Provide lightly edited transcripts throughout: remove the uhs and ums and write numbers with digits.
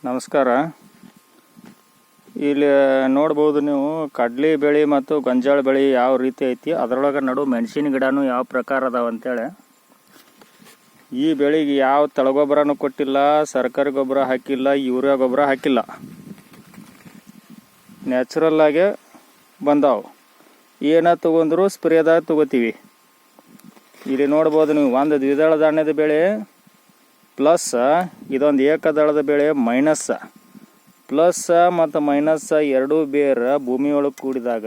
ನಮಸ್ಕಾರ. ಇಲ್ಲಿ ನೋಡ್ಬೋದು ನೀವು ಕಡ್ಲಿ ಬೆಳೆ ಮತ್ತು ಗೊಂಜಾಳ ಬೆಳೆ ಯಾವ ರೀತಿ ಐತಿ, ಅದರೊಳಗೆ ನಡು ಮೆಣಸಿನ ಗಿಡನೂ ಯಾವ ಪ್ರಕಾರ ಅದಾವ ಅಂತೇಳಿ. ಈ ಬೆಳೆಗೆ ಯಾವ ತಳಗೊಬ್ಬರನೂ ಕೊಟ್ಟಿಲ್ಲ, ಸರ್ಕಾರಿ ಗೊಬ್ಬರ ಹಾಕಿಲ್ಲ, ಯೂರಿಯಾ ಗೊಬ್ಬರ ಹಾಕಿಲ್ಲ, ನ್ಯಾಚುರಲ್ ಆಗಿ ಬಂದಾವು. ಏನ ತಗೊಂಡ್ರು ಸ್ಪ್ರೇದಾಗ ತಗೋತೀವಿ. ಇಲ್ಲಿ ನೋಡ್ಬೋದು ನೀವು, ಒಂದು ದ್ವಿದಳ ಧಾನ್ಯದ ಬೆಳೆ ಪ್ಲಸ್, ಇದೊಂದು ಏಕದಳದ ಬೆಳೆ ಮೈನಸ್. ಪ್ಲಸ್ ಮತ್ತು ಮೈನಸ್ ಎರಡೂ ಬೇರೆ ಭೂಮಿಯೊಳಗೆ ಕೂಡಿದಾಗ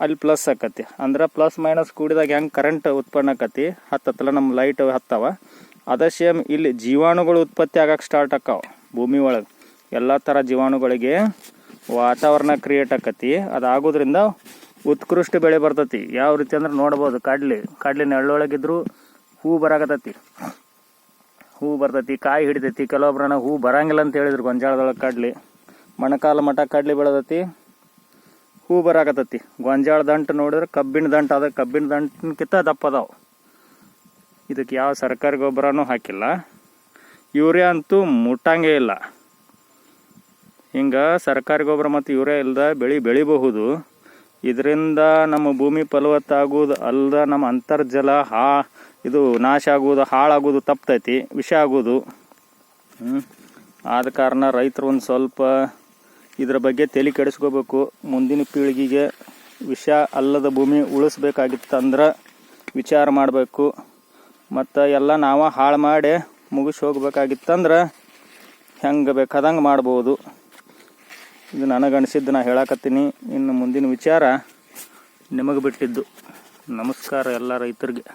ಅಲ್ಲಿ ಪ್ಲಸ್ ಆಕತಿ. ಅಂದ್ರೆ ಪ್ಲಸ್ ಮೈನಸ್ ಕೂಡಿದಾಗ ಹೆಂಗೆ ಕರೆಂಟ್ ಉತ್ಪನ್ನ ಆಕತಿ, ಹತ್ತತ್ತಲ್ಲ ನಮ್ಮ ಲೈಟ್ ಹತ್ತವ, ಅದೇ ಸೇಮ್ ಇಲ್ಲಿ ಜೀವಾಣುಗಳು ಉತ್ಪತ್ತಿ ಆಗಕ್ಕೆ ಸ್ಟಾರ್ಟ್ ಆಕಾವ. ಭೂಮಿ ಒಳಗೆ ಎಲ್ಲ ಥರ ಜೀವಾಣುಗಳಿಗೆ ವಾತಾವರಣ ಕ್ರಿಯೇಟ್ ಆಕತಿ. ಅದಾಗೋದ್ರಿಂದ ಉತ್ಕೃಷ್ಟ ಬೆಳೆ ಬರ್ತೈತಿ. ಯಾವ ರೀತಿ ಅಂದ್ರೆ ನೋಡ್ಬೋದು, ಕಡ್ಲಿ ನೆಳ್ಳೊಳಗಿದ್ರು ಹೂ ಬರಾಕತ್ತೈತಿ, ಹೂ ಬರ್ತೈತಿ, ಕಾಯಿ ಹಿಡಿತೈತಿ. ಕೆಲವೊಬ್ರನ್ನ ಹೂ ಬರಂಗಿಲ್ಲ ಅಂತ ಹೇಳಿದ್ರು. ಗೊಂಜಾಳದೊಳಗೆ ಕಡ್ಲಿ ಮಣಕಾಲ ಮಠ ಕಡ್ಲಿ ಬೆಳೆದೈತಿ, ಹೂ ಬರಾಕತ್ತೈತಿ. ಗೊಂಜಾಳ ದಂಟು ನೋಡಿದ್ರೆ ಕಬ್ಬಿನ ದಂಟು ಅದ, ಕಬ್ಬಿನ ದಂಟಿನಕಿಂತ ದಪ್ಪ ಅದಾವ. ಇದಕ್ಕೆ ಯಾವ ಸರ್ಕಾರಿ ಗೊಬ್ಬರನೂ ಹಾಕಿಲ್ಲ, ಯೂರಿಯಾ ಅಂತೂ ಮುಟ್ಟಂಗೇ ಇಲ್ಲ. ಹಿಂಗೆ ಸರ್ಕಾರಿ ಗೊಬ್ಬರ ಮತ್ತು ಯೂರಿಯಾ ಇಲ್ದ ಬೆಳಿಬಹುದು. ಇದರಿಂದ ನಮ್ಮ ಭೂಮಿ ಫಲವತ್ತಾಗುವುದು ಅಲ್ದ, ನಮ್ಮ ಅಂತರ್ಜಲ ಇದು ನಾಶ ಆಗುವುದು, ಹಾಳಾಗೋದು ತಪ್ತೈತಿ, ವಿಷ ಆಗೋದು. ಆದ ಕಾರಣ ರೈತರು ಒಂದು ಸ್ವಲ್ಪ ಇದ್ರ ಬಗ್ಗೆ ತಲೆ ಕೆಡಿಸ್ಕೋಬೇಕು. ಮುಂದಿನ ಪೀಳಿಗೆಗೆ ವಿಷ ಅಲ್ಲದ ಭೂಮಿ ಉಳಿಸ್ಬೇಕಾಗಿತ್ತಂದ್ರೆ ವಿಚಾರ ಮಾಡಬೇಕು. ಮತ್ತು ಎಲ್ಲ ನಾವು ಹಾಳು ಮಾಡಿ ಮುಗಿಸಿ ಹೋಗ್ಬೇಕಾಗಿತ್ತಂದ್ರೆ ಹೆಂಗೆ ಬೇಕಾದಂಗೆ ಮಾಡ್ಬೋದು. ಇದು ನನಗನ್ಸಿದ್ದು ನಾ ಹೇಳಕತ್ತೀನಿ. ಇನ್ನು ಮುಂದಿನ ವಿಚಾರ ನಿಮಗೆ ಬಿಟ್ಟಿದ್ದು. ನಮಸ್ಕಾರ ಎಲ್ಲ ರೈತರಿಗೆ.